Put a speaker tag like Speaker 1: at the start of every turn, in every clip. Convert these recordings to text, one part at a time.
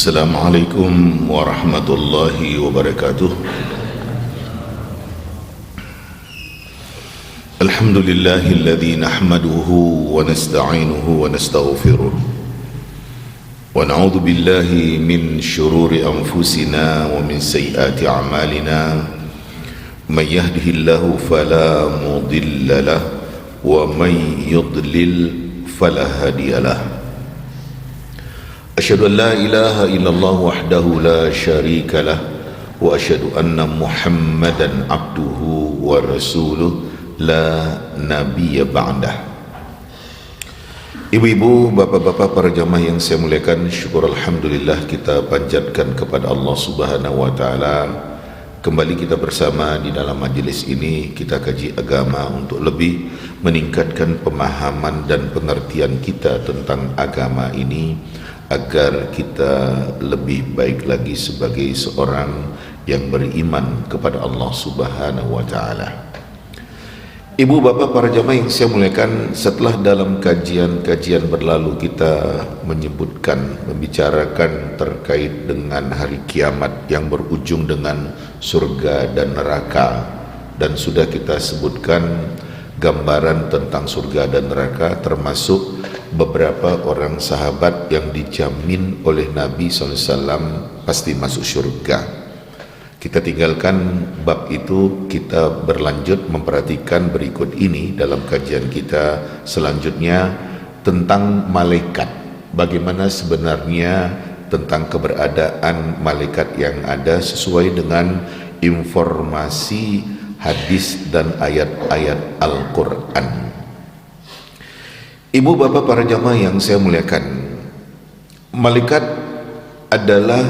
Speaker 1: Assalamualaikum warahmatullahi wabarakatuh. Alhamdulillahilladzi nahmaduhu wa nasta'inuhu wa nastaghfiruh wa na'udzu billahi min syururi anfusina wa min sayyiati a'malina. May yahdihillahu fala mudilla lahu wa may yudlil fala hadiya lahu. Asyhadu an la ilaha illallah wahdahu la syarika lah wa asyhadu anna Muhammadan abduhu wa rasuluh la nabiyya ba'dah. Ibu-ibu, bapak-bapak, para jamaah yang saya muliakan, syukur alhamdulillah kita panjatkan kepada Allah Subhanahu wa taala. Kembali kita bersama di dalam majlis ini, kita kaji agama untuk lebih meningkatkan pemahaman dan pengertian kita tentang agama ini, agar kita lebih baik lagi sebagai seorang yang beriman kepada Allah Subhanahu wa taala. Ibu, bapak, para jamaah yang saya muliakan, setelah dalam kajian-kajian berlalu kita membicarakan terkait dengan hari kiamat yang berujung dengan surga dan neraka, dan sudah kita sebutkan gambaran tentang surga dan neraka, termasuk beberapa orang sahabat yang dijamin oleh Nabi SAW pasti masuk surga. Kita tinggalkan bab itu, kita berlanjut memperhatikan berikut ini dalam kajian kita selanjutnya tentang malaikat. Bagaimana sebenarnya tentang keberadaan malaikat yang ada sesuai dengan informasi hadis dan ayat-ayat Al-Quran. Ibu, bapak, para jamaah yang saya muliakan, malaikat adalah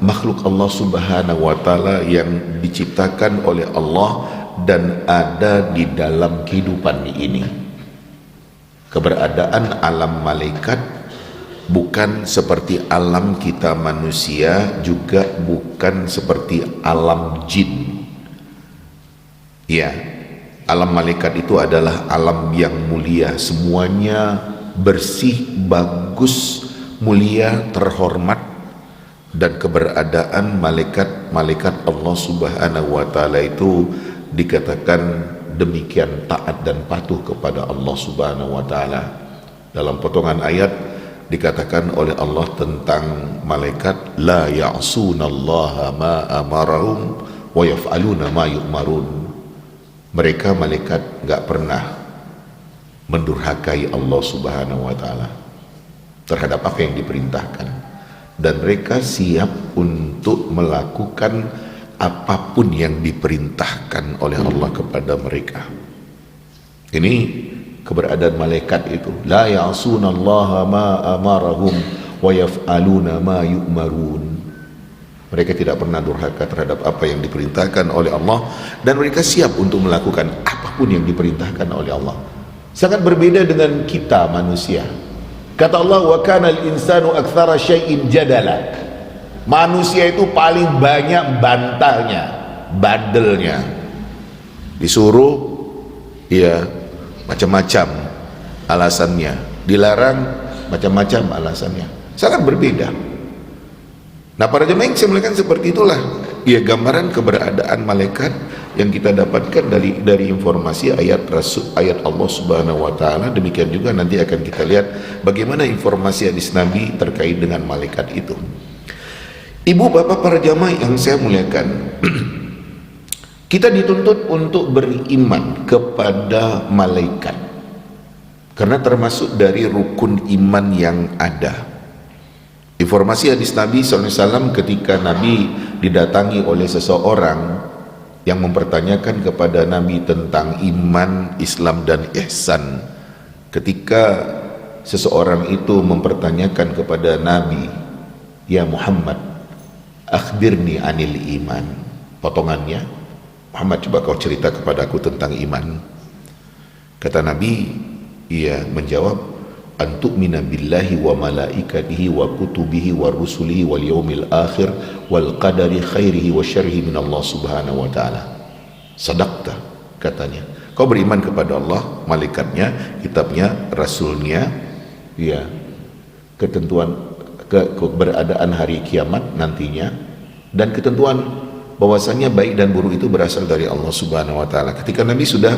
Speaker 1: makhluk Allah Subhanahu wa taala yang diciptakan oleh Allah dan ada di dalam kehidupan ini. Keberadaan alam malaikat bukan seperti alam kita manusia, juga bukan seperti alam jin. Ya, alam malaikat itu adalah alam yang mulia, semuanya bersih, bagus, mulia, terhormat. Dan keberadaan malaikat Allah Subhanahu wa taala itu dikatakan demikian taat dan patuh kepada Allah Subhanahu wa taala. Dalam potongan ayat dikatakan oleh Allah tentang malaikat, la ya'sunallaha ma amarahum wa yaf'aluna ma yu'marun. Mereka malaikat enggak pernah mendurhakai Allah Subhanahu wa taala terhadap apa yang diperintahkan, dan mereka siap untuk melakukan apapun yang diperintahkan oleh Allah kepada mereka. Ini keberadaan malaikat itu, la ya'sunallaha ma amarahum wa yaf'aluna ma yu'marun. Mereka tidak pernah durhaka terhadap apa yang diperintahkan oleh Allah, dan mereka siap untuk melakukan apapun yang diperintahkan oleh Allah. Sangat berbeda dengan kita manusia. Kata Allah, wa kana al-insanu aktsara syai'in jadala. Manusia itu paling banyak bantahnya, badelnya. Disuruh ya macam-macam alasannya, dilarang macam-macam alasannya. Sangat berbeda. Nah, para jemaah yang saya muliakan, seperti itulah ya gambaran keberadaan malaikat yang kita dapatkan dari informasi ayat Allah Subhanahu wa taala. Demikian juga nanti akan kita lihat bagaimana informasi hadis Nabi terkait dengan malaikat itu. Ibu, bapak, para jamaah yang saya muliakan, kita dituntut untuk beriman kepada malaikat karena termasuk dari rukun iman yang ada. Informasi hadis Nabi SAW ketika Nabi didatangi oleh seseorang yang mempertanyakan kepada Nabi tentang iman, Islam, dan ihsan. Ketika seseorang itu mempertanyakan kepada Nabi, ya Muhammad, akhbirni anil iman. Potongannya, Muhammad, coba kau cerita kepadaku tentang iman. Kata Nabi, ia menjawab, antu'mina billahi wa malaikatihi wa kutubihi wa rusulihi wal yaumil akhir wal qadari khairihi wa syarrihi min Allah Subhanahu wa taala. Sadaqta, katanya. Kau beriman kepada Allah, malaikatnya, kitabnya, rasulnya, ya, ketentuan keberadaan hari kiamat nantinya, dan ketentuan bahwasanya baik dan buruk itu berasal dari Allah Subhanahu wa taala. Ketika Nabi sudah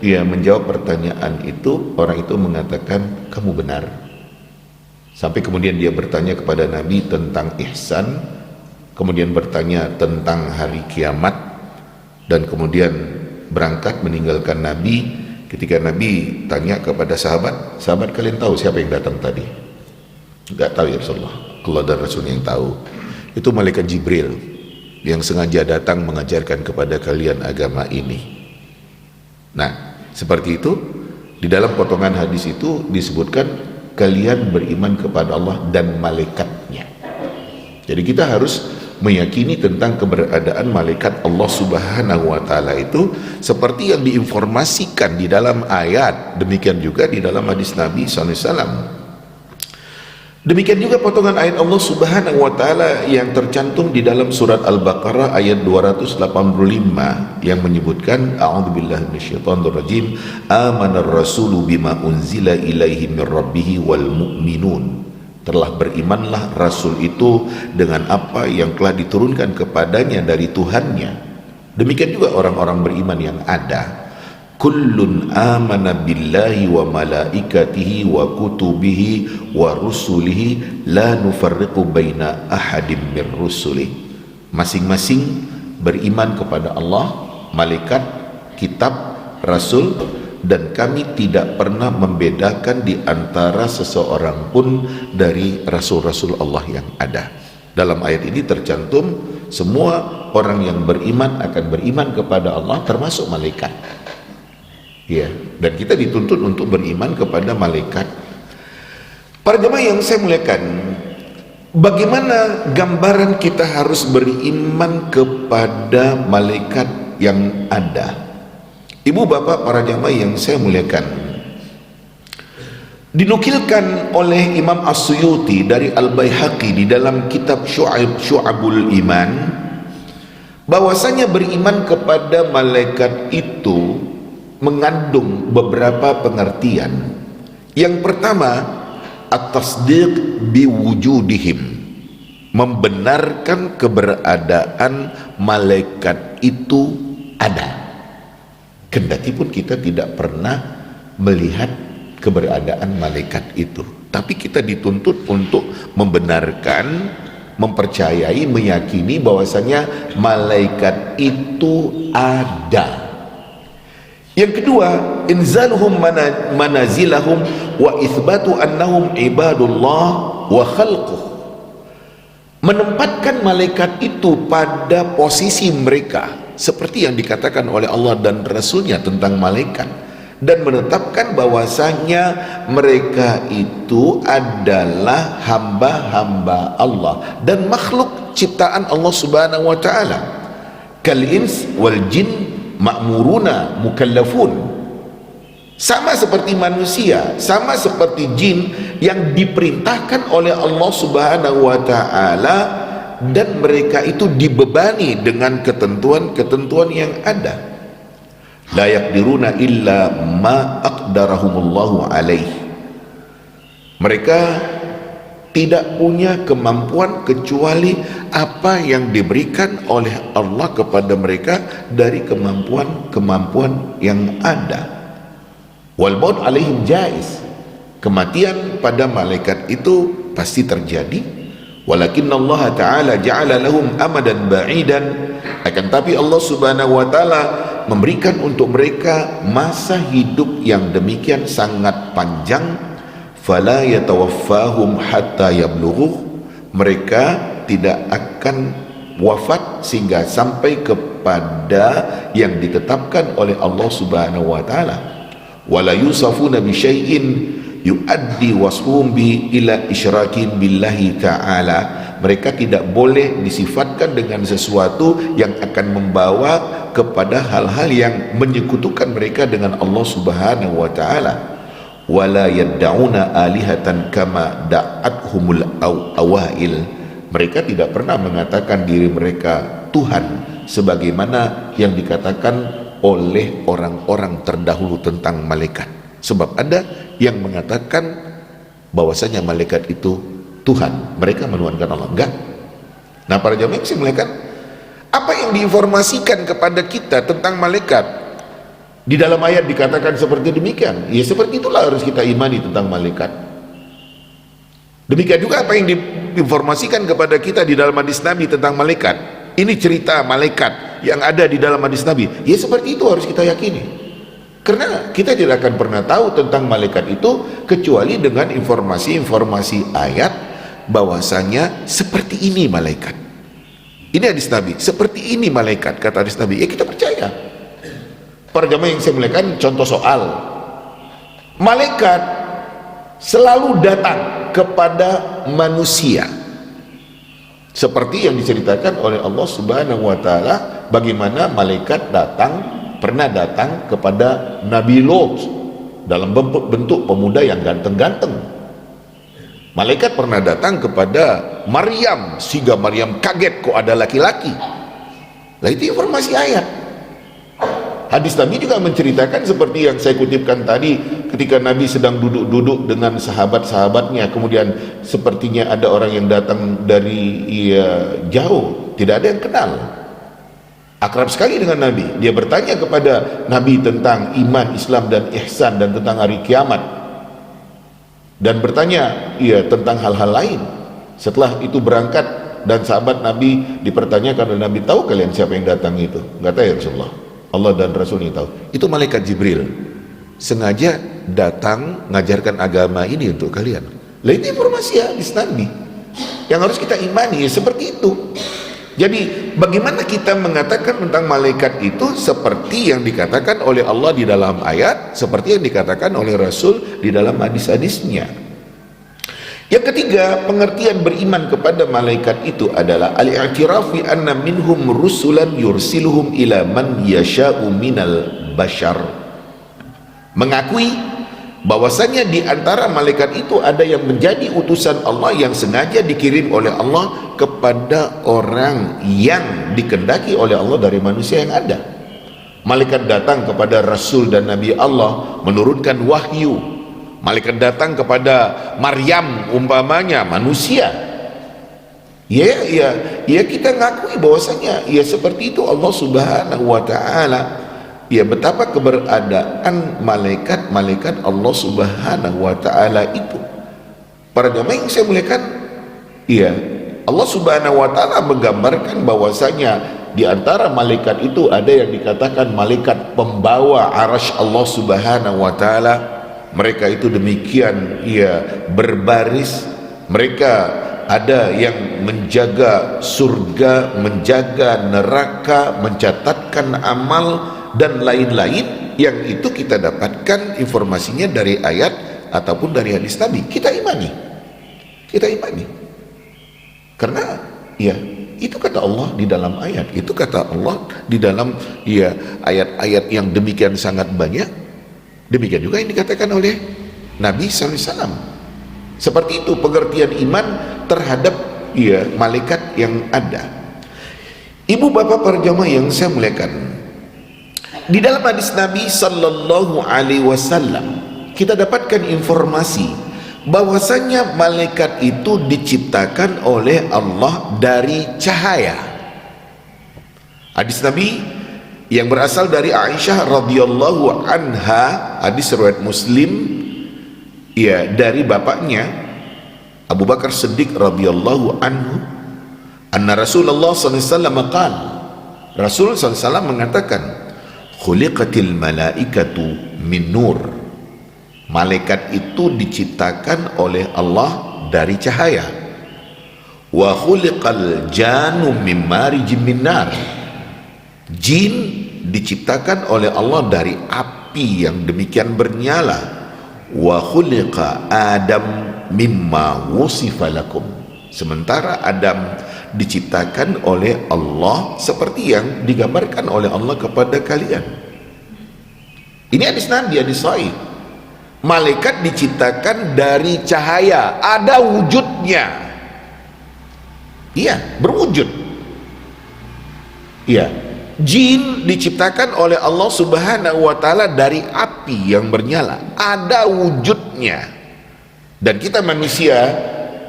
Speaker 1: menjawab pertanyaan itu, orang itu mengatakan kamu benar. Sampai kemudian dia bertanya kepada Nabi tentang ihsan, kemudian bertanya tentang hari kiamat, dan kemudian berangkat meninggalkan Nabi. Ketika Nabi tanya kepada sahabat, sahabat kalian tahu siapa yang datang tadi? Enggak tahu ya Rasulullah, Allah dan Rasul yang tahu. Itu malaikat Jibril yang sengaja datang mengajarkan kepada kalian agama ini. Nah, seperti itu. Di dalam potongan hadis itu disebutkan kalian beriman kepada Allah dan malaikatnya. Jadi kita harus meyakini tentang keberadaan malaikat Allah Subhanahu wa taala itu seperti yang diinformasikan di dalam ayat, demikian juga di dalam hadis Nabi SAW. Demikian juga potongan ayat Allah Subhanahu wa taala yang tercantum di dalam surat Al-Baqarah ayat 285 yang menyebutkan a'udzubillahi minasyaitonirrajim, amanar rasulu bima unzila ilaihi mir rabbih wal mu'minun. Telah berimanlah Rasul itu dengan apa yang telah diturunkan kepadanya dari Tuhannya. Demikian juga orang-orang beriman yang ada. Kullun amana billahi wa malaikatihi wa kutubihi wa rusulihi la nufarriqu baina ahadim mir rusuli. Masing-masing beriman kepada Allah, malaikat, kitab, Rasul, dan kami tidak pernah membedakan di antara seseorang pun dari Rasul-Rasul Allah yang ada. Dalam ayat ini tercantum semua orang yang beriman akan beriman kepada Allah termasuk malaikat. Ya, dan kita dituntut untuk beriman kepada malaikat. Para jemaah yang saya muliakan, bagaimana gambaran kita harus beriman kepada malaikat yang ada? Ibu bapak para jamaah yang saya muliakan, dinukilkan oleh Imam As-Suyuti dari Al-Baihaqi di dalam kitab Syu'abul Iman bahwasanya beriman kepada malaikat itu mengandung beberapa pengertian. Yang pertama, at-tasdiq biwujudihim, membenarkan keberadaan malaikat itu ada. Kendati pun kita tidak pernah melihat keberadaan malaikat itu, tapi kita dituntut untuk membenarkan, mempercayai, meyakini bahwasanya malaikat itu ada. Yang kedua, inzaluhum manazilahum wa itsbatu annahum ibadullah wa khalquh, menempatkan malaikat itu pada posisi mereka seperti yang dikatakan oleh Allah dan Rasulnya tentang malaikat, dan menetapkan bahwasanya mereka itu adalah hamba-hamba Allah dan makhluk ciptaan Allah Subhanahu wa taala. Kal ins wal jin ma'muruna mukallafun, sama seperti manusia, sama seperti jin yang diperintahkan oleh Allah Subhanahu wa taala, dan mereka itu dibebani dengan ketentuan-ketentuan yang ada. La yaqdiruna illa ma aqdarahumullahu alaih, mereka tidak punya kemampuan kecuali apa yang diberikan oleh Allah kepada mereka dari kemampuan yang ada. Wal maut alaihim jaiz, kematian pada malaikat itu pasti terjadi. Walakinna Allah Ta'ala ja'ala lahum amadan ba'idan, akan tapi Allah Subhanahu wa Ta'ala memberikan untuk mereka masa hidup yang demikian sangat panjang. Fala yatawaffahum hatta yablughuh, mereka tidak akan wafat sehingga sampai kepada yang ditetapkan oleh Allah Subhanahu wa Ta'ala. Wala yusafuna bi syai'in yuaddi wasfuhum bi ila isyrakin billahi ta'ala, mereka tidak boleh disifatkan dengan sesuatu yang akan membawa kepada hal-hal yang menyekutukan mereka dengan Allah Subhanahu wa taala. Wala yad'una alihatan kama da'athumul awail, mereka tidak pernah mengatakan diri mereka Tuhan sebagaimana yang dikatakan oleh orang-orang terdahulu tentang malaikat. Sebab ada yang mengatakan bahwasanya malaikat itu Tuhan, mereka menuhankan Allah. Enggak. Nah, para jamaah yang saya muliakan, apa yang diinformasikan kepada kita tentang malaikat di dalam ayat dikatakan seperti demikian, ya seperti itulah harus kita imani tentang malaikat. Demikian juga apa yang diinformasikan kepada kita di dalam hadis Nabi tentang malaikat. Ini cerita malaikat yang ada di dalam hadis Nabi, ya seperti itu harus kita yakini. Karena kita tidak akan pernah tahu tentang malaikat itu kecuali dengan informasi-informasi ayat bahwasanya seperti ini malaikat. Ini hadis Nabi, seperti ini malaikat, kata hadis Nabi, ya kita percaya. Para jamaah yang saya muliakan, contoh soal malaikat selalu datang kepada manusia seperti yang diceritakan oleh Allah Subhanahu wa taala, bagaimana malaikat pernah datang kepada Nabi Lot dalam bentuk pemuda yang ganteng-ganteng. Malaikat pernah datang kepada Maryam sehingga Maryam kaget, kok ada laki-laki. Nah, itu informasi ayat. Hadis Nabi juga menceritakan seperti yang saya kutipkan tadi, ketika Nabi sedang duduk-duduk dengan sahabat-sahabatnya, kemudian sepertinya ada orang yang datang dari jauh, tidak ada yang kenal, akrab sekali dengan Nabi. Dia bertanya kepada Nabi tentang iman, Islam dan ihsan, dan tentang hari kiamat, dan bertanya tentang hal-hal lain. Setelah itu berangkat, dan sahabat Nabi dipertanyakan oleh Nabi, tahu kalian siapa yang datang itu? Enggak tahu ya Rasulullah, Allah dan Rasulnya tahu. Itu malaikat Jibril, sengaja datang mengajarkan agama ini untuk kalian. Lah, itu informasi hadis Nabi yang harus kita imani, ya seperti itu. Jadi bagaimana kita mengatakan tentang malaikat itu seperti yang dikatakan oleh Allah di dalam ayat, seperti yang dikatakan oleh Rasul di dalam hadis-hadisnya. Yang ketiga, pengertian beriman kepada malaikat itu adalah al-i'tirafi anna minhum rusulan yursiluhum ila man yasha'u minal bashar. Mengakui bahwasanya di antara malaikat itu ada yang menjadi utusan Allah yang sengaja dikirim oleh Allah kepada orang yang dikehendaki oleh Allah dari manusia yang ada. Malaikat datang kepada Rasul dan Nabi Allah menurunkan wahyu. Malaikat datang kepada Maryam umpamanya manusia. Ya kita ngakui bahwasanya ya seperti itu Allah Subhanahu wa taala. Ya, betapa keberadaan malaikat-malaikat Allah Subhanahu wa taala itu. Para jamaah yang saya muliakan, ya Allah Subhanahu wa taala menggambarkan bahwasanya di antara malaikat itu ada yang dikatakan malaikat pembawa arasy Allah Subhanahu wa taala. Mereka itu demikian berbaris. Mereka ada yang menjaga surga, menjaga neraka, mencatatkan amal dan lain-lain, yang itu kita dapatkan informasinya dari ayat ataupun dari hadis Nabi. Kita imani karena itu kata Allah di dalam ayat, itu kata Allah di dalam ayat-ayat yang demikian sangat banyak. Demikian juga yang dikatakan oleh Nabi SAW. Seperti itu pengertian iman terhadap malaikat yang ada. Ibu bapak para jamaah yang saya muliakan, di dalam hadis Nabi Sallallahu Alaihi Wasallam kita dapatkan informasi bahwasanya malaikat itu diciptakan oleh Allah dari cahaya. Hadis Nabi yang berasal dari Aisyah radhiyallahu anha, hadis riwayat Muslim, dari bapaknya Abu Bakar Siddiq radhiyallahu anhu, anna Rasulullah sallallahu alaihi wasallam qala, Rasul sallallahu alaihi wasallam mengatakan, khuliqatil malaikatu min nur. Malaikat itu diciptakan oleh Allah dari cahaya. Wa khuliqal janu min marijim min nar. Jin diciptakan oleh Allah dari api yang demikian bernyala. Wa khuliqa Adam mimma wusifa lakum. Sementara Adam diciptakan oleh Allah seperti yang digambarkan oleh Allah kepada kalian. Ini hadis Nabi, hadis sahih. Malaikat diciptakan dari cahaya, ada wujudnya. Berwujud. Jin diciptakan oleh Allah Subhanahu wa taala dari api yang bernyala, ada wujudnya. Dan kita manusia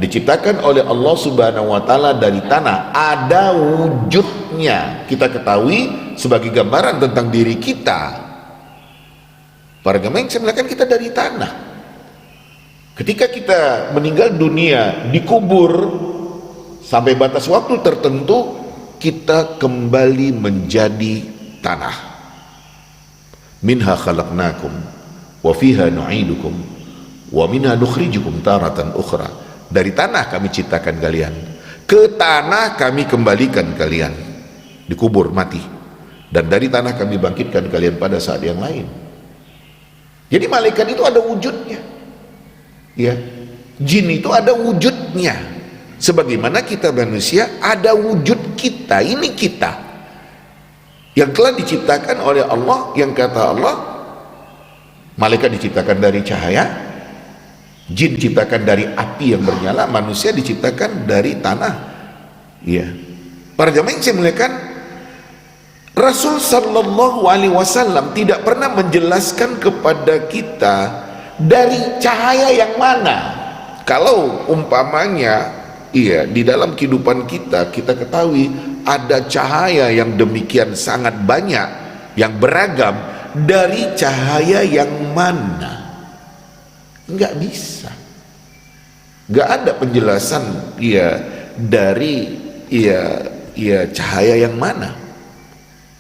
Speaker 1: diciptakan oleh Allah Subhanahu wa taala dari tanah, ada wujudnya. Kita ketahui sebagai gambaran tentang diri kita. Para jamaah yang saya muliakan, kita dari tanah. Ketika kita meninggal dunia, dikubur sampai batas waktu tertentu, kita kembali menjadi tanah. Minha khalaqnakum wa fiha nu'idukum wa minha nukhrijukum taratan ukhra. Dari tanah kami ciptakan kalian, ke tanah kami kembalikan kalian, dikubur mati, dan dari tanah kami bangkitkan kalian pada saat yang lain. Jadi malaikat itu ada wujudnya, ya. Jin itu ada wujudnya, sebagaimana kita manusia ada wujud kita. Ini kita yang telah diciptakan oleh Allah, yang kata Allah, malaikat diciptakan dari cahaya, jin diciptakan dari api yang bernyala, manusia diciptakan dari tanah. Ya, para jamaah yang saya muliakan, Rasul sallallahu alaihi wasallam tidak pernah menjelaskan kepada kita dari cahaya yang mana. Kalau umpamanya di dalam kehidupan kita ketahui ada cahaya yang demikian sangat banyak, yang beragam, dari cahaya yang mana? Enggak bisa. Enggak ada penjelasan dari cahaya yang mana.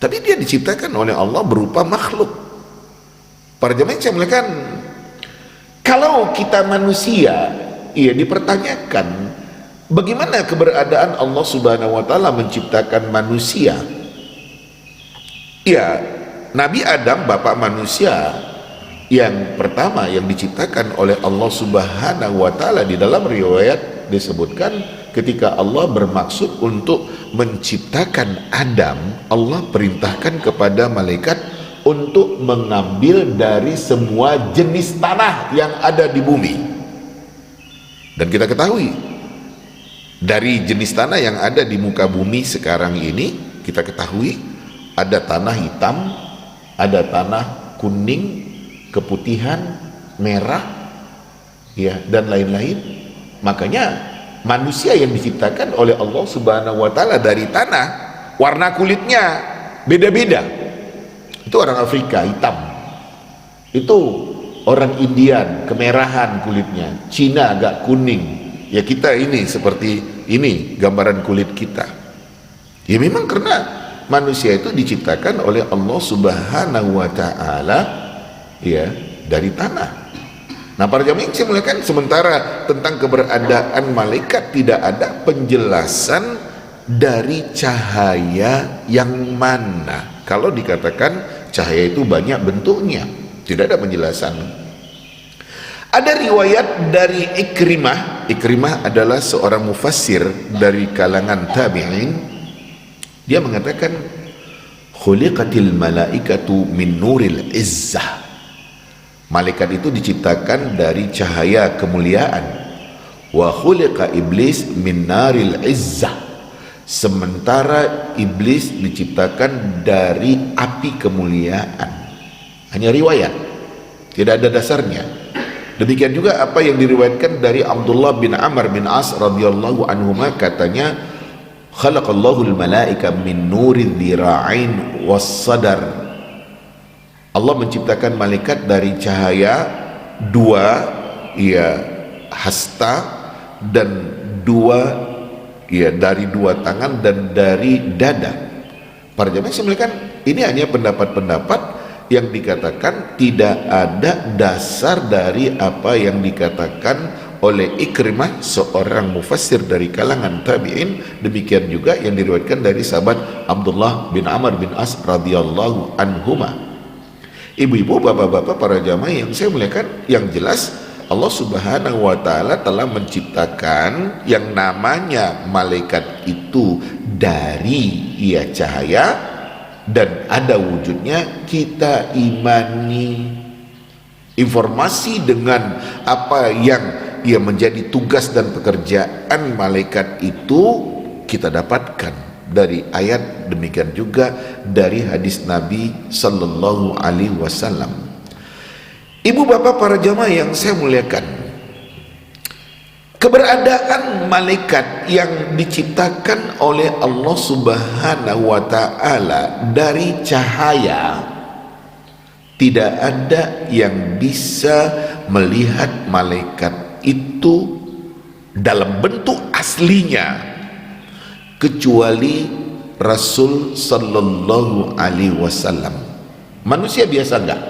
Speaker 1: Tapi dia diciptakan oleh Allah berupa makhluk. Para jemaah yang saya muliakan, kalau kita manusia, dipertanyakan bagaimana keberadaan Allah Subhanahu wa taala menciptakan manusia. Ya, Nabi Adam, bapak manusia yang pertama yang diciptakan oleh Allah Subhanahu wa taala, di dalam riwayat disebutkan ketika Allah bermaksud untuk menciptakan Adam, Allah perintahkan kepada malaikat untuk mengambil dari semua jenis tanah yang ada di bumi. Dan kita ketahui dari jenis tanah yang ada di muka bumi sekarang ini, kita ketahui ada tanah hitam, ada tanah kuning, keputihan, merah, dan lain-lain. Makanya manusia yang diciptakan oleh Allah Subhanahu wa taala dari tanah, warna kulitnya beda-beda. Itu orang Afrika hitam, itu orang Indian kemerahan kulitnya, Cina agak kuning. Ya, kita ini seperti ini gambaran kulit kita. Ya memang karena manusia itu diciptakan oleh Allah Subhanahu wa taala dari tanah. Nah, para jamaah yang saya muliakan, sementara tentang keberadaan malaikat tidak ada penjelasan dari cahaya yang mana. Kalau dikatakan cahaya itu banyak bentuknya, tidak ada penjelasan. Ada riwayat dari Ikrimah adalah seorang mufassir dari kalangan tabi'in. Dia mengatakan, khuliqatil malaikatu min nuril izzah. Malaikat itu diciptakan dari cahaya kemuliaan. Wa khuliqa iblis min naril izzah. Sementara iblis diciptakan dari api kemuliaan. Hanya riwayat, tidak ada dasarnya. Demikian juga apa yang diriwayatkan dari Abdullah bin Amr bin As radhiyallahu anhuma, katanya, khalaqallahu al-malaika min nuril dhira'ain was sadar. Allah menciptakan malaikat dari cahaya dua hasta dan dari dua tangan dan dari dada. Para jemaah saya muliakan, ini hanya pendapat-pendapat yang dikatakan tidak ada dasar dari apa yang dikatakan oleh Ikrimah, seorang mufassir dari kalangan tabi'in. Demikian juga yang diriwayatkan dari sahabat Abdullah bin Amr bin As radhiyallahu anhuma. Ibu-ibu, bapak-bapak, para jamaah yang saya muliakan, yang jelas Allah Subhanahu wa taala telah menciptakan yang namanya malaikat itu dari cahaya dan ada wujudnya. Kita imani informasi dengan apa yang menjadi tugas dan pekerjaan malaikat itu, kita dapatkan dari ayat, demikian juga dari hadis Nabi sallallahu alaihi wasallam. Ibu bapak para jamaah yang saya muliakan, Keberadaan malaikat yang diciptakan oleh Allah Subhanahu wa Ta'ala dari cahaya, tidak ada yang bisa melihat malaikat itu dalam bentuk aslinya kecuali Rasul Sallallahu Alaihi Wasallam. Manusia biasa enggak,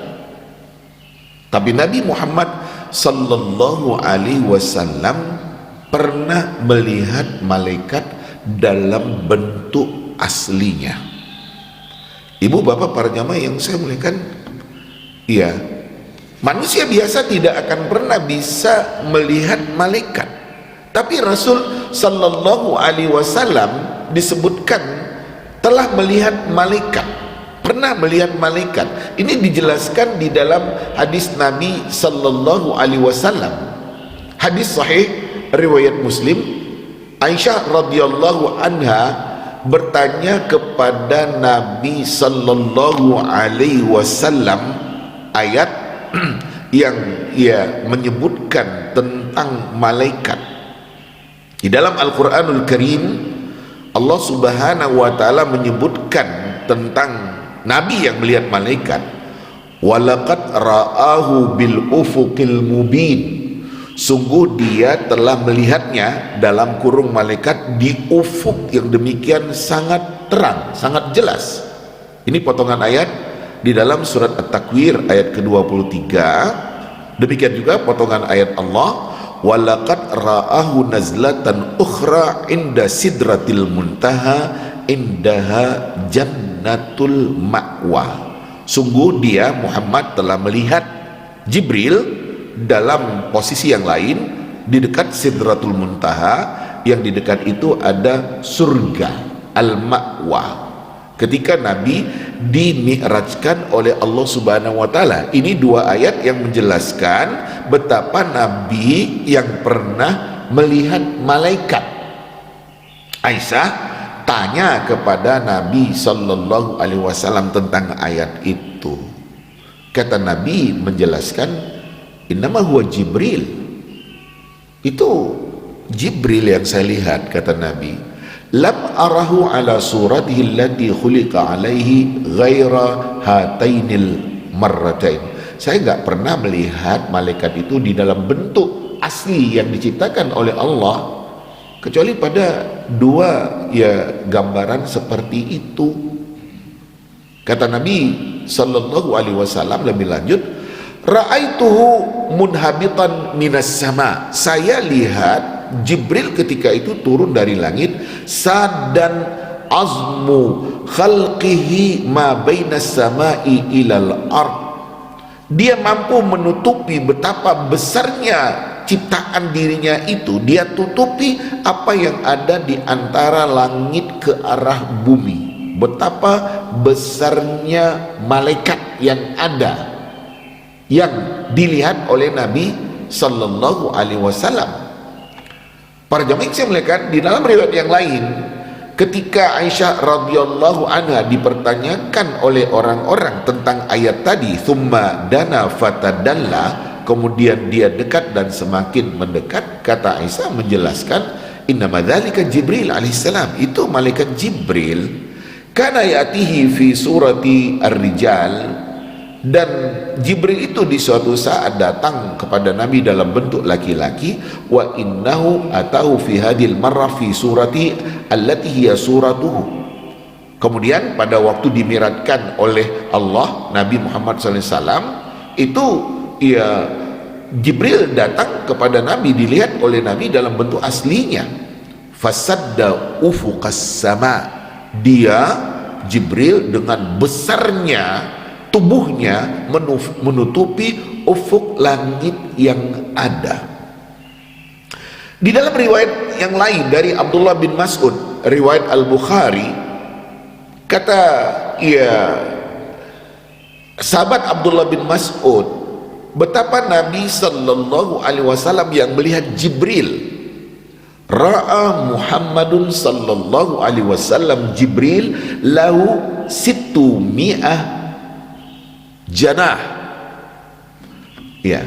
Speaker 1: tapi Nabi Muhammad Sallallahu Alaihi Wasallam pernah melihat malaikat dalam bentuk aslinya. Ibu bapak para jamaah yang saya muliakan, iya, manusia biasa tidak akan pernah bisa melihat malaikat, tapi Rasul Sallallahu Alaihi Wasallam disebutkan telah melihat malaikat, pernah melihat malaikat. Ini dijelaskan di dalam hadis Nabi Sallallahu Alaihi Wasallam, hadis sahih riwayat Muslim. Aisyah radhiyallahu anha bertanya kepada Nabi Sallallahu Alaihi Wasallam ayat yang ia menyebutkan tentang malaikat. Di dalam Al-Quranul Karim, Allah Subhanahu wa Ta'ala menyebutkan tentang Nabi yang melihat malaikat, walaqad ra'ahu bil ufuqil mubin, sungguh dia telah melihatnya dalam kurung malaikat di ufuk yang demikian sangat terang, sangat jelas. Ini potongan ayat di dalam surat At-Takwir ayat ke-23. Demikian juga potongan ayat Allah, walaqad ra'ahu nazlatan ukhra inda sidratil muntaha indaha jannatul ma'wa. Sungguh dia Muhammad telah melihat Jibril dalam posisi yang lain di dekat sidratul muntaha, yang di dekat itu ada surga al-ma'wa, ketika Nabi dimi'rajkan oleh Allah Subhanahu wa Ta'ala. Ini dua ayat yang menjelaskan betapa Nabi yang pernah melihat malaikat. Aisyah tanya kepada Nabi Sallallahu Alaihi Wasallam tentang ayat itu. Kata Nabi menjelaskan, innama huwa Jibril, itu Jibril yang saya lihat, kata Nabi. Lam arahu ala suratihi allati khuliqa alaihi ghaira hatainil marratain. Saya enggak pernah melihat malaikat itu di dalam bentuk asli yang diciptakan oleh Allah kecuali pada dua gambaran seperti itu. Kata Nabi Sallallahu Alaihi Wasallam lebih lanjut, ra'aituhu munhabitan minas sama, saya lihat Jibril ketika itu turun dari langit, sadan azmu khalqihi ma bainas samai ilal ard, dia mampu menutupi betapa besarnya ciptaan dirinya itu, dia tutupi apa yang ada di antara langit ke arah bumi. Betapa besarnya malaikat yang ada, yang dilihat oleh Nabi Sallallahu Alaihi Wasallam. Para jamaah yang saya muliakan, di dalam riwayat yang lain, ketika Aisyah radhiyallahu anha dipertanyakan oleh orang-orang tentang ayat tadi, thumma dana fatadalla, kemudian dia dekat dan semakin mendekat, kata Aisyah menjelaskan, innama dzalika Jibril alaihissalam, itu malaikat Jibril, kana ya'tihi fi surati ar-rijal, dan Jibril itu di suatu saat datang kepada Nabi dalam bentuk laki-laki, wa innahu atahu fi hadil marra fi surati allati hiya suratuhu. Kemudian pada waktu dimiratkan oleh Allah Nabi Muhammad SAW itu, Jibril datang kepada Nabi, dilihat oleh Nabi dalam bentuk aslinya. Fasadda ufuqas sama, dia Jibril dengan besarnya tubuhnya menutupi ufuk langit yang ada. Di dalam riwayat yang lain dari Abdullah bin Mas'ud, riwayat Al-Bukhari, kata sahabat Abdullah bin Mas'ud, betapa Nabi Sallallahu Alaihi Wasallam yang melihat Jibril. Ra'a Muhammadun Sallallahu Alaihi Wasallam Jibril lahu situ mi'ah janah. Ya,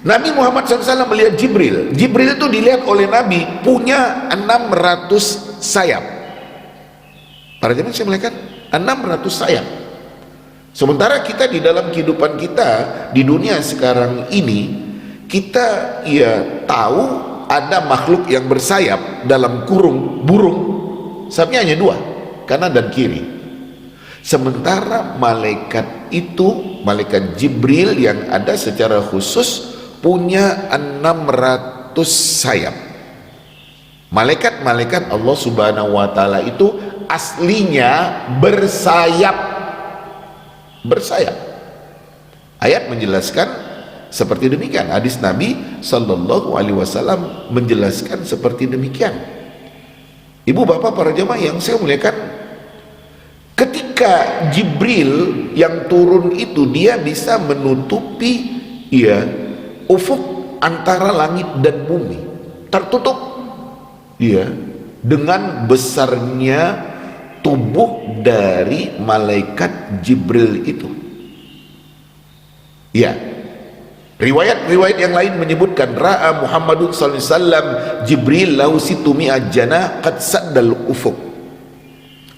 Speaker 1: Nabi Muhammad SAW melihat Jibril. Jibril itu dilihat oleh Nabi punya 600 sayap. Para jemaah saya melihat 600 sayap. Sementara kita di dalam kehidupan kita di dunia sekarang ini, kita ya tahu ada makhluk yang bersayap dalam kurung burung, sayapnya hanya 2, kanan dan kiri. Sementara malaikat itu, malaikat Jibril yang ada secara khusus punya 600 sayap. Malaikat-malaikat Allah Subhanahu wa taala itu aslinya bersayap. Ayat menjelaskan seperti demikian. Hadis Nabi sallallahu alaihi wasallam menjelaskan seperti demikian. Ibu bapak para jemaah yang saya muliakan, ketika Jibril yang turun itu dia bisa menutupi ya ufuk antara langit dan bumi, tertutup ya dengan besarnya tubuh dari malaikat Jibril itu. Ya, riwayat-riwayat yang lain menyebutkan ra'a Muhammadun sallallahu alaihi wasallam Jibril lau situ mi'at janah qad saddal ufuk.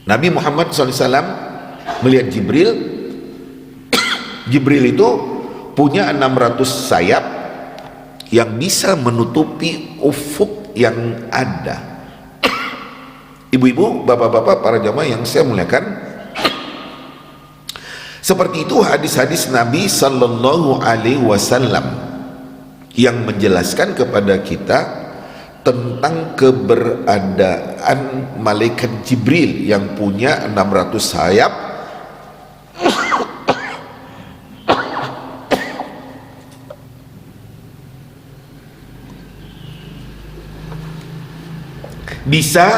Speaker 1: Nabi Muhammad SAW melihat Jibril. Jibril itu punya 600 sayap yang bisa menutupi ufuk yang ada. Ibu-ibu, bapak-bapak, para jamaah yang saya muliakan, seperti itu hadis-hadis Nabi sallallahu alaihi wasallam yang menjelaskan kepada kita tentang keberadaan malaikat Jibril yang punya 600 sayap bisa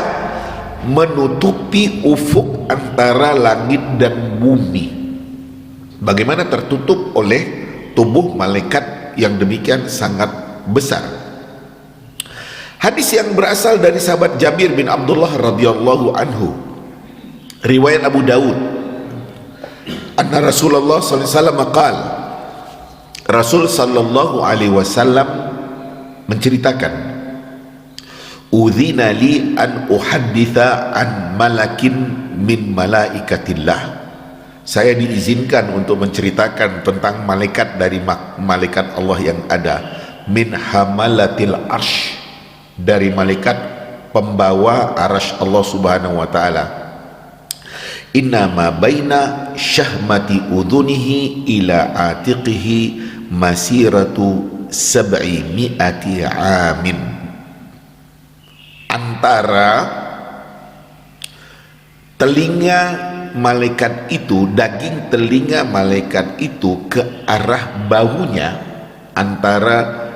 Speaker 1: menutupi ufuk antara langit dan bumi. Bagaimana tertutup oleh tubuh malaikat yang demikian sangat besar. Hadis yang berasal dari sahabat Jabir bin Abdullah radhiyallahu anhu, riwayat Abu Daud, anna Rasulullah sallallahu alaihi wasallam qaal, Rasul sallallahu alaihi wasallam menceritakan, udzina li an uhadditha an malakin min malaikatillah. Saya diizinkan untuk menceritakan tentang malaikat dari malaikat Allah yang ada, min hamalatil arsh, dari malaikat pembawa arasy Allah Subhanahu wa taala. Inna ma baina syahmati udhunihi ila atiqihi masiratu 700 amin. Antara telinga malaikat itu, daging telinga malaikat itu ke arah bahunya, antara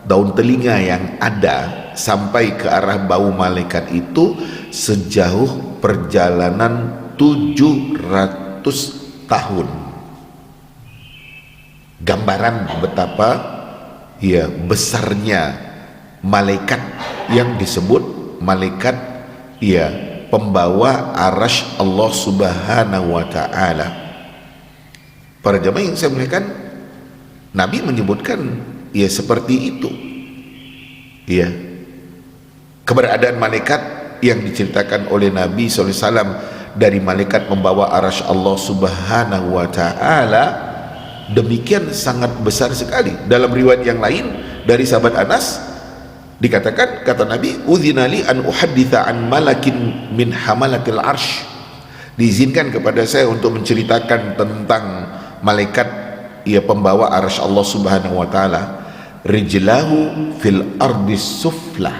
Speaker 1: daun telinga yang ada sampai ke arah bau malaikat itu sejauh perjalanan 700 tahun. Gambaran betapa ya besarnya malaikat yang disebut malaikat ya pembawa arasy Allah Subhanahu wa taala. Para jemaah yang saya muliakan, Nabi menyebutkan ya seperti itu. Ya. Keberadaan malaikat yang diceritakan oleh Nabi sallallahu alaihi wasallam dari malaikat membawa arasy Allah Subhanahu wa taala demikian sangat besar sekali. Dalam riwayat yang lain dari sahabat Anas dikatakan, kata Nabi, udzinali an uhadditha an malakin min hamalatil arsh, diizinkan kepada saya untuk menceritakan tentang malaikat ia pembawa arasy Allah Subhanahu wa taala. Rijlahu fil ardi sufla,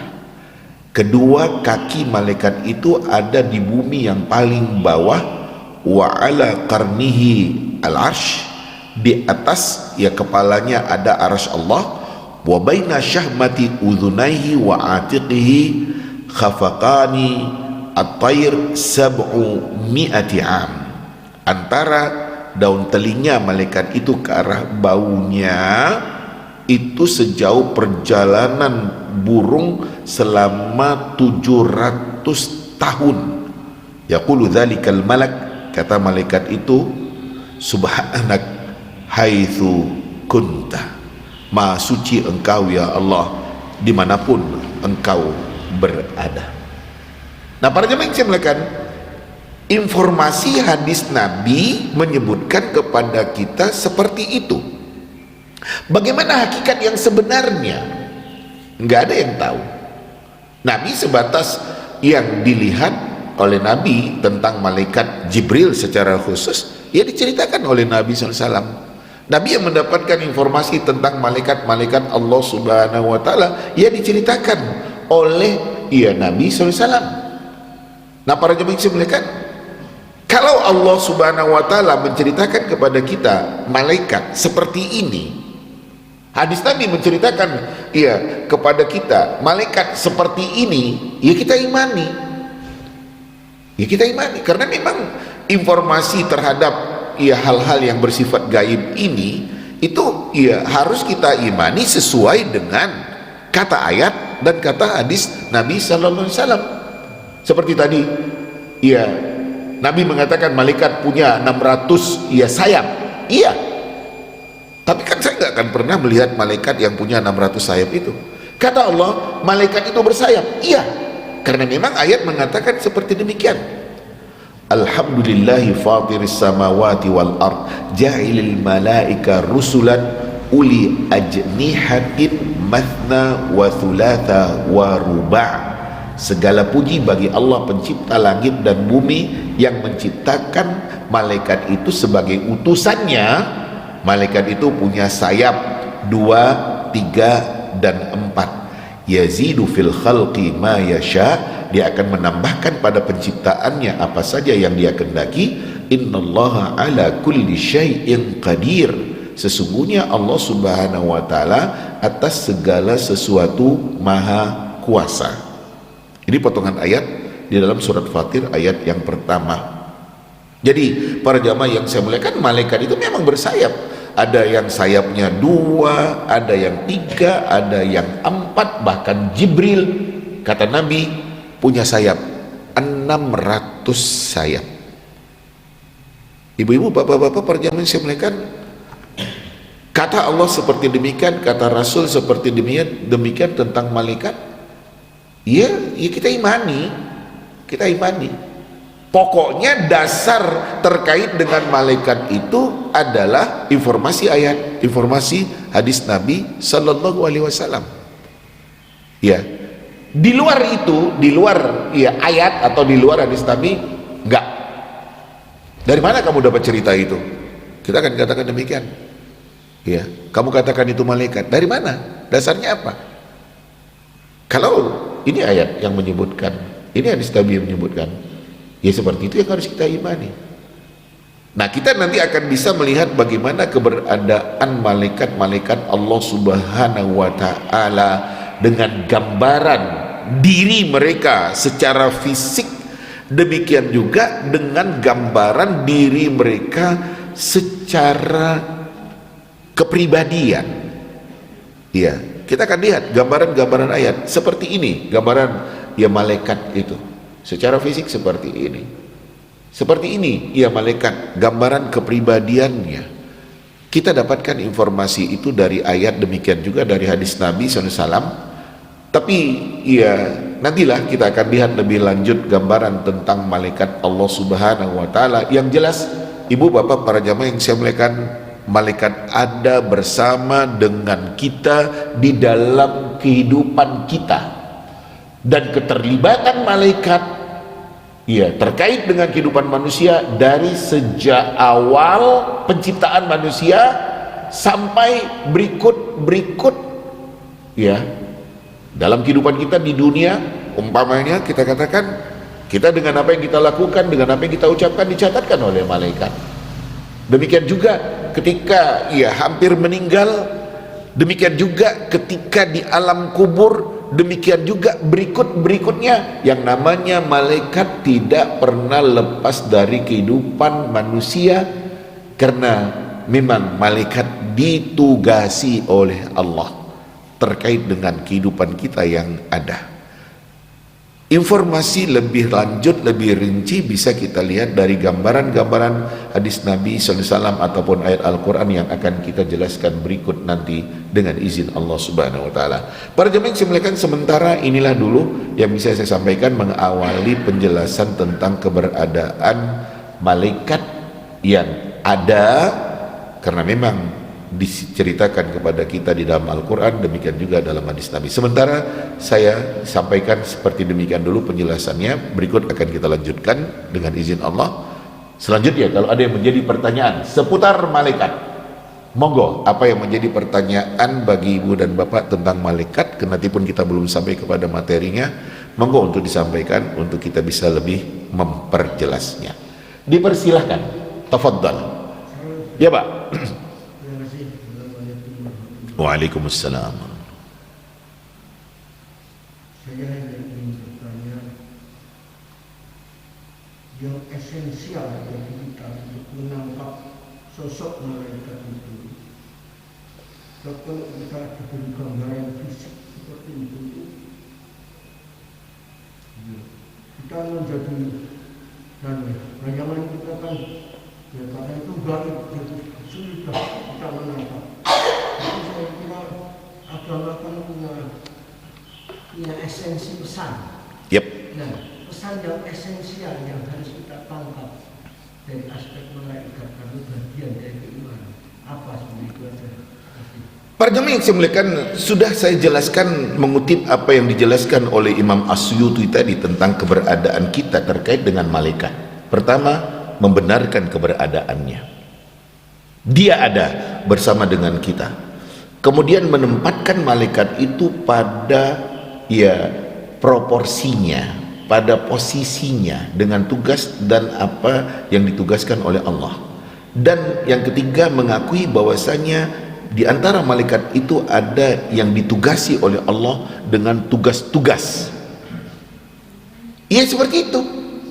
Speaker 1: kedua kaki malaikat itu ada di bumi yang paling bawah. Wa ala qarnihi al arsh, di atas ya kepalanya ada arasy Allah. Wa baina syahmati udhunaihi wa atiqihi khafaqani at-tayr 700 am. Antara daun telinga malaikat itu ke arah baunya itu sejauh perjalanan burung selama 700 tahun. Yaqulu dzalikal malak, kata malaikat itu, subhanak haitsu kunta, Maha suci Engkau ya Allah dimanapun Engkau berada. Nah, para jemaah yang saya muliakan, informasi hadis Nabi menyebutkan kepada kita seperti itu. Bagaimana hakikat yang sebenarnya? Nggak ada yang tahu. Nabi sebatas yang dilihat oleh Nabi tentang malaikat Jibril secara khusus, ya diceritakan oleh Nabi SAW. Nabi yang mendapatkan informasi tentang malaikat-malaikat Allah Subhanahu wa Ta'ala, ya diceritakan oleh Nabi SAW. Nah, para jemaah yang dimuliakan, kalau Allah Subhanahu wa Ta'ala menceritakan kepada kita malaikat seperti ini, hadis Nabi menceritakan kepada kita malaikat seperti ini, ya kita imani. Ya kita imani, karena memang informasi terhadap hal-hal yang bersifat gaib ini itu harus kita imani sesuai dengan kata ayat dan kata hadis Nabi sallallahu alaihi wasallam. Seperti tadi Nabi mengatakan malaikat punya 600 sayap. Iya. Tapi kan saya nggak akan pernah melihat malaikat yang punya 600 sayap itu. Kata Allah, malaikat itu bersayap. Iya, karena memang ayat mengatakan seperti demikian. Alhamdulillahi fatiris samawati wal ard, ja'ilil malaika rusulan uli ajnihatin mathna wa thulatha wa ruba'. Segala puji bagi Allah pencipta langit dan bumi yang menciptakan malaikat itu sebagai utusannya. Malaikat itu punya sayap 2, 3, dan 4. Yazidu fil khalqi ma yasha, dia akan menambahkan pada penciptaannya apa saja yang dia kehendaki. Innallaha ala kulli syai'in qadir, sesungguhnya Allah Subhanahu wa Ta'ala atas segala sesuatu maha kuasa. Ini potongan ayat di dalam surat Fatir ayat yang pertama. Jadi para jamaah yang saya muliakan, malaikat itu memang bersayap. Ada yang sayapnya 2, ada yang 3, ada yang 4, bahkan Jibril kata Nabi punya sayap 600 sayap. Ibu-ibu, bapak-bapak, para jamaah yang saya muliakan, kata Allah seperti demikian, kata Rasul seperti demikian tentang malaikat. Ya kita imani, pokoknya dasar terkait dengan malaikat itu adalah informasi ayat, informasi hadis Nabi sallallahu alaihi wasallam. Ya, di luar itu, di luar ayat atau di luar hadis Nabi, enggak. Dari mana kamu dapat cerita itu? Kita akan katakan demikian. Ya, kamu katakan itu malaikat. Dari mana? Dasarnya apa? Kalau ini ayat yang menyebutkan, ini hadis Nabi yang menyebutkan, ya seperti itu yang harus kita imani. Nah, kita nanti akan bisa melihat bagaimana keberadaan malaikat-malaikat Allah Subhanahu wa Ta'ala dengan gambaran diri mereka secara fisik, demikian juga dengan gambaran diri mereka secara kepribadian. Ya, kita akan lihat gambaran-gambaran ayat seperti ini, gambaran malaikat itu secara fisik seperti ini, malaikat, gambaran kepribadiannya. Kita dapatkan informasi itu dari ayat, demikian juga dari hadis Nabi SAW. Tapi nantilah kita akan lihat lebih lanjut gambaran tentang malaikat Allah Subhanahu wa Ta'ala. Yang jelas, ibu bapak para jamaah yang saya muliakan, malaikat ada bersama dengan kita di dalam kehidupan kita, dan keterlibatan malaikat terkait dengan kehidupan manusia dari sejak awal penciptaan manusia sampai berikut dalam kehidupan kita di dunia. Umpamanya kita katakan, kita dengan apa yang kita lakukan, dengan apa yang kita ucapkan dicatatkan oleh malaikat. Demikian juga ketika hampir meninggal, demikian juga ketika di alam kubur, demikian juga berikutnya yang namanya malaikat tidak pernah lepas dari kehidupan manusia, karena memang malaikat ditugasi oleh Allah terkait dengan kehidupan kita yang ada. Informasi lebih lanjut, lebih rinci bisa kita lihat dari gambaran-gambaran hadis Nabi SAW ataupun ayat Al-Quran yang akan kita jelaskan berikut nanti dengan izin Allah Subhanahu Wa Taala. Para jemaah yang saya muliakan, sementara inilah dulu yang bisa saya sampaikan mengawali penjelasan tentang keberadaan malaikat yang ada, karena memang diceritakan kepada kita di dalam Al-Quran, demikian juga dalam hadis Nabi. Sementara saya sampaikan seperti demikian dulu penjelasannya, berikut akan kita lanjutkan dengan izin Allah. Selanjutnya kalau ada yang menjadi pertanyaan seputar malaikat, monggo, apa yang menjadi pertanyaan bagi ibu dan bapak tentang malaikat, kendati pun kita belum sampai kepada materinya, monggo untuk disampaikan untuk kita bisa lebih memperjelasnya. Dipersilahkan, tafadhal. Ya Pak. Waalaikumsalam.
Speaker 2: Saya hanya ingin bertanya yang esensial bagi kita untuk menangkap sosok malaikat itu. Kalau kita diberi gambaran fisik seperti itu, kita menjadi dan bayangan kita kan ya kata itu gaib, jadi sulit kita menangkap. Jadi saya kira agama kan punya esensi pesan.
Speaker 1: Yep.
Speaker 2: Nah, pesan yang esensial yang harus kita tangkap dari aspek malaikat karena bagian dari keimanan. Apa sebenarnya itu aja?
Speaker 1: Para jemaah yang saya muliakan, sudah saya jelaskan mengutip apa yang dijelaskan oleh Imam Asyuti tadi tentang keberadaan kita terkait dengan malaikat. Pertama, membenarkan keberadaannya. Dia ada bersama dengan kita. Kemudian menempatkan malaikat itu pada proporsinya, pada posisinya dengan tugas dan apa yang ditugaskan oleh Allah. Dan yang ketiga, mengakui bahwasanya di antara malaikat itu ada yang ditugasi oleh Allah dengan tugas-tugas. Iya, seperti itu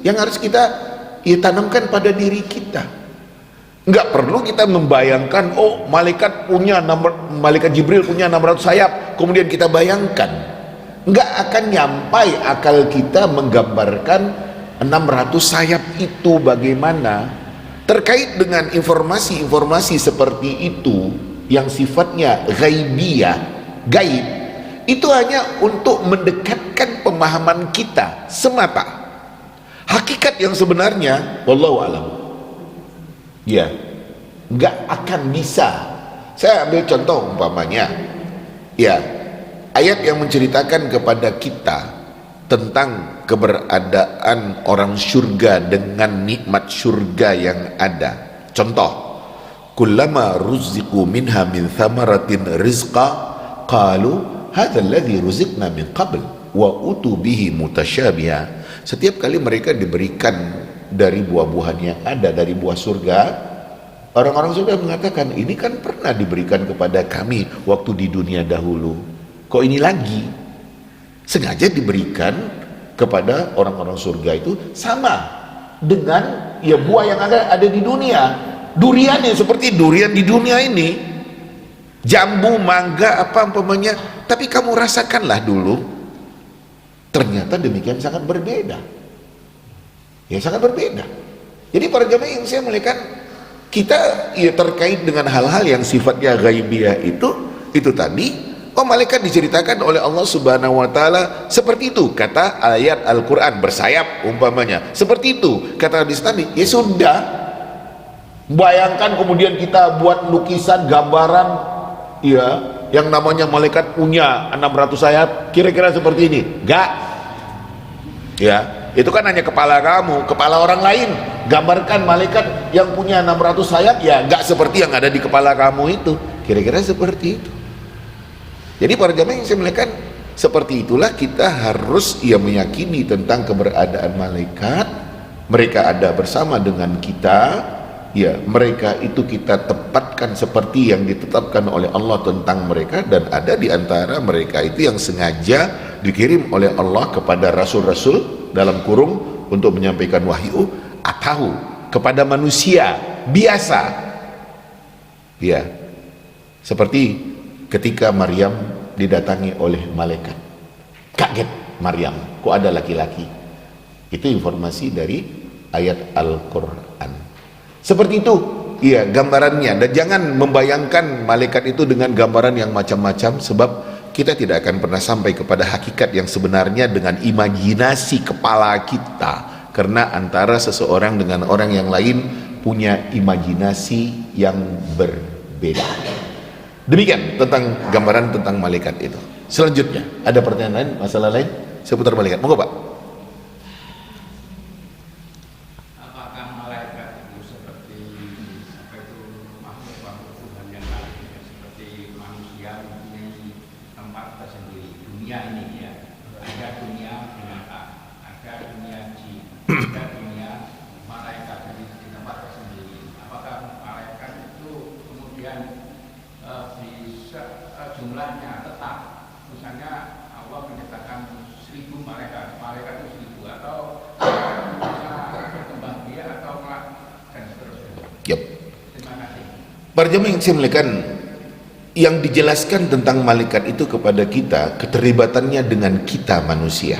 Speaker 1: yang harus kita tanamkan pada diri kita. Enggak perlu kita membayangkan, oh malaikat Jibril punya 600 sayap, kemudian kita bayangkan. Enggak akan nyampai akal kita menggambarkan 600 sayap itu bagaimana. Terkait dengan informasi-informasi seperti itu yang sifatnya ghaibiyah, gaib, itu hanya untuk mendekatkan pemahaman kita semata. Hakikat yang sebenarnya wallahu alam, ya nggak akan bisa. Saya ambil contoh umpamanya, ya ayat yang menceritakan kepada kita tentang keberadaan orang surga dengan nikmat surga yang ada. Contoh, kullama ruziqu minha min thamaratin rizqa qalu hadza alladhi ruziqna min qabl wa utu bihi mutasyabiha. Setiap kali mereka diberikan dari buah-buahan yang ada dari buah surga, orang-orang surga mengatakan, ini kan pernah diberikan kepada kami waktu di dunia dahulu, kok ini lagi? Sengaja diberikan kepada orang-orang surga itu sama dengan buah yang ada di dunia. Durian yang seperti durian di dunia ini, jambu, mangga, apa umpamanya, tapi kamu rasakanlah dulu. Ternyata demikian sangat berbeda. Ya sangat berbeda. Jadi para jemaah yang saya muliakan, kita terkait dengan hal-hal yang sifatnya ghaibiyah itu tadi, malaikat diceritakan oleh Allah Subhanahu wa taala seperti itu, kata ayat Al-Qur'an, bersayap umpamanya. Seperti itu kata hadis Nabi. Ya sudah. Bayangkan kemudian kita buat lukisan gambaran yang namanya malaikat punya 600 sayap, kira-kira seperti ini. Enggak. Ya, itu kan hanya kepala kamu, kepala orang lain. Gambarkan malaikat yang punya 600 sayap, ya enggak seperti yang ada di kepala kamu itu. Kira-kira seperti itu. Jadi para jamaah yang saya muliakan, seperti itulah kita harus meyakini tentang keberadaan malaikat. Mereka ada bersama dengan kita. Ya, mereka itu kita tempatkan seperti yang ditetapkan oleh Allah tentang mereka, dan ada di antara mereka itu yang sengaja dikirim oleh Allah kepada rasul-rasul dalam kurung untuk menyampaikan wahyu atau kepada manusia biasa. Ya, seperti ketika Maryam didatangi oleh malaikat, kaget. Maryam, kok ada laki-laki? Itu informasi dari ayat Al-Quran. Seperti itu, iya gambarannya. Dan jangan membayangkan malaikat itu dengan gambaran yang macam-macam, sebab kita tidak akan pernah sampai kepada hakikat yang sebenarnya dengan imajinasi kepala kita. Karena antara seseorang dengan orang yang lain punya imajinasi yang berbeda. Demikian tentang gambaran tentang malaikat itu. Selanjutnya, ada pertanyaan lain, masalah lain seputar malaikat? Monggo Pak.
Speaker 3: Apakah malaikat itu seperti makhluk-makhluk Tuhan yang lain, seperti manusia mempunyai tempat tersendiri? Dunia ini ya, ada dunia binatang, ada dunia jin, ada dunia malaikat di tempat tersendiri. Apakah malaikat itu kemudian bisa jumlahnya tetap? Misalnya Allah menciptakan 1000 malaikat itu 1000, atau bisa berkembang dia atau dan seterusnya.
Speaker 1: Yep.
Speaker 3: Terima kasih.
Speaker 1: Para jemaah yang saya muliakan, yang dijelaskan tentang malaikat itu kepada kita, keterlibatannya dengan kita manusia.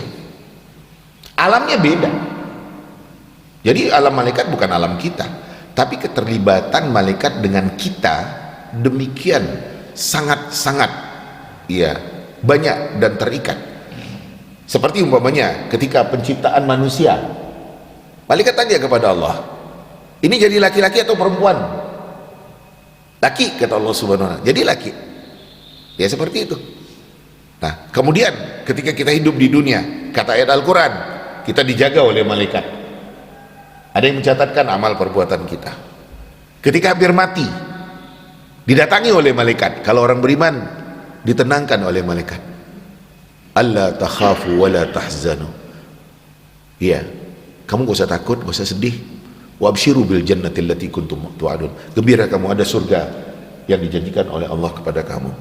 Speaker 1: Alamnya beda. Jadi alam malaikat bukan alam kita, tapi keterlibatan malaikat dengan kita demikian sangat-sangat banyak dan terikat. Seperti umpamanya ketika penciptaan manusia, malaikat tanya kepada Allah, ini jadi laki-laki atau perempuan? Laki, kata Allah Subhanahu wa ta'ala. Jadi laki. Ya seperti itu. Nah, kemudian ketika kita hidup di dunia, kata ayat Al-Quran, kita dijaga oleh malaikat. Ada yang mencatatkan amal perbuatan kita. Ketika hampir mati, didatangi oleh malaikat. Kalau orang beriman, ditenangkan oleh malaikat. Alla takhafu wa la tahzanu. Iya, kamu gak usah takut, gak usah sedih. Wa abshiru bil jannati allati kuntum tu'adun. Gembira kamu, ada surga yang dijanjikan oleh Allah kepada kamu.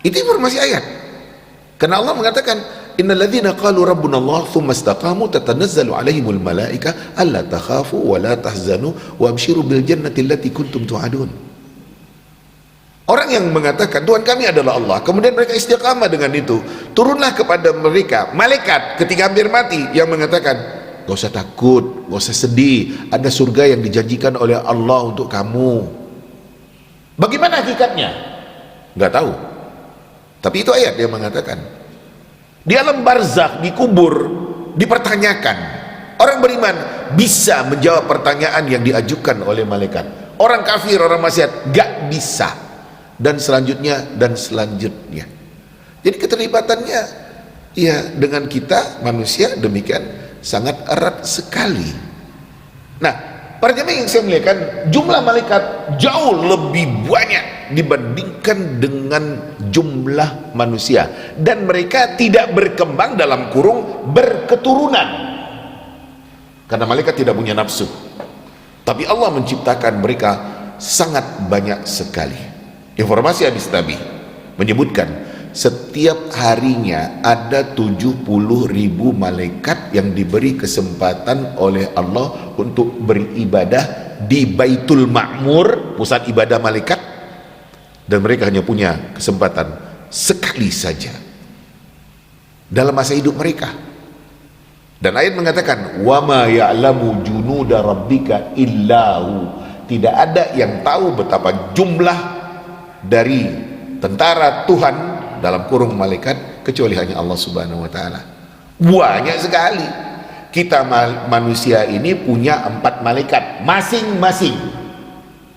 Speaker 1: Itu informasi ayat. Karena Allah mengatakan, innal ladzina qalu rabbuna Allah tsumma istaqamu tatanazzalu alaihimul malaika alla takhafu wa la tahzanu wa abshiru bil jannati allati kuntum tu'adun. Orang yang mengatakan Tuhan kami adalah Allah, kemudian mereka istiqamah dengan itu, turunlah kepada mereka malaikat ketika hampir mati yang mengatakan, gak usah takut, gak usah sedih, ada surga yang dijanjikan oleh Allah untuk kamu. Bagaimana hakikatnya? Gak tahu. Tapi itu ayat yang mengatakan. Di alam barzakh, di kubur, dipertanyakan. Orang beriman bisa menjawab pertanyaan yang diajukan oleh malaikat. Orang kafir, orang maksiat gak bisa. Dan selanjutnya dan selanjutnya. Jadi keterlibatannya ya dengan kita manusia demikian sangat erat sekali. Nah, para jemaah yang saya muliakan, jumlah malaikat jauh lebih banyak dibandingkan dengan jumlah manusia, dan mereka tidak berkembang dalam kurung berketurunan karena malaikat tidak punya nafsu. Tapi Allah menciptakan mereka sangat banyak sekali. Informasi hadis Nabi menyebutkan setiap harinya ada 70.000 malaikat yang diberi kesempatan oleh Allah untuk beribadah di Baitul Ma'mur, pusat ibadah malaikat, dan mereka hanya punya kesempatan sekali saja dalam masa hidup mereka. Dan ayat mengatakan, wa ma ya'lamu junuda rabbika illahu. Tidak ada yang tahu betapa jumlah dari tentara Tuhan dalam kurung malaikat kecuali hanya Allah Subhanahu wa ta'ala. Banyak sekali. Kita manusia ini punya 4 malaikat masing-masing,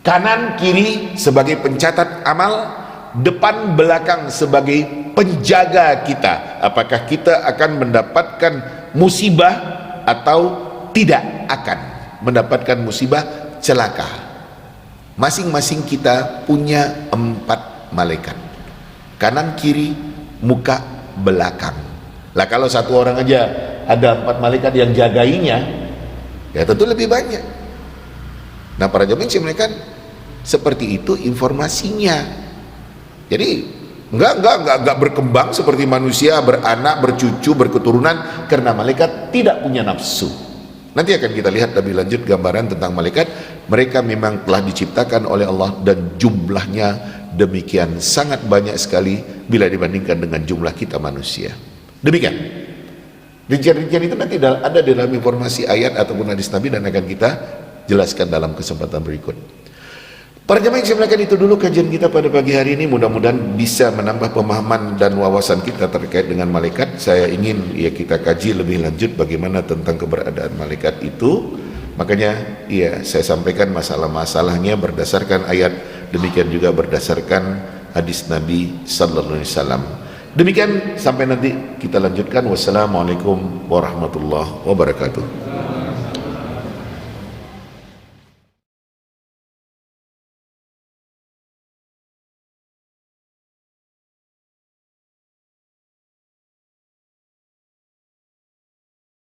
Speaker 1: kanan kiri sebagai pencatat amal, depan belakang sebagai penjaga kita. Apakah kita akan mendapatkan musibah atau tidak akan mendapatkan musibah, celaka. Masing-masing kita punya 4 malaikat, kanan kiri muka belakang. Lah kalau satu orang aja ada 4 malaikat yang jagainya, ya tentu lebih banyak. Nah para jemaah yang mereka seperti itu informasinya. Jadi enggak berkembang seperti manusia, beranak, bercucu, berketurunan, karena malaikat tidak punya nafsu. Nanti akan kita lihat lebih lanjut gambaran tentang malaikat. Mereka memang telah diciptakan oleh Allah dan jumlahnya demikian sangat banyak sekali bila dibandingkan dengan jumlah kita manusia. Demikian. Rincian-rincian itu nanti ada dalam informasi ayat ataupun hadis Nabi dan akan kita jelaskan dalam kesempatan berikut. Para jemaah yang saya muliakan, itu dulu kajian kita pada pagi hari ini. Mudah-mudahan bisa menambah pemahaman dan wawasan kita terkait dengan malaikat. Saya ingin ya kita kaji lebih lanjut bagaimana tentang keberadaan malaikat itu. Makanya ya saya sampaikan masalah-masalahnya berdasarkan ayat, demikian juga berdasarkan hadis Nabi sallallahu alaihi wasallam. Demikian sampai nanti kita lanjutkan. Wassalamualaikum warahmatullahi wabarakatuh.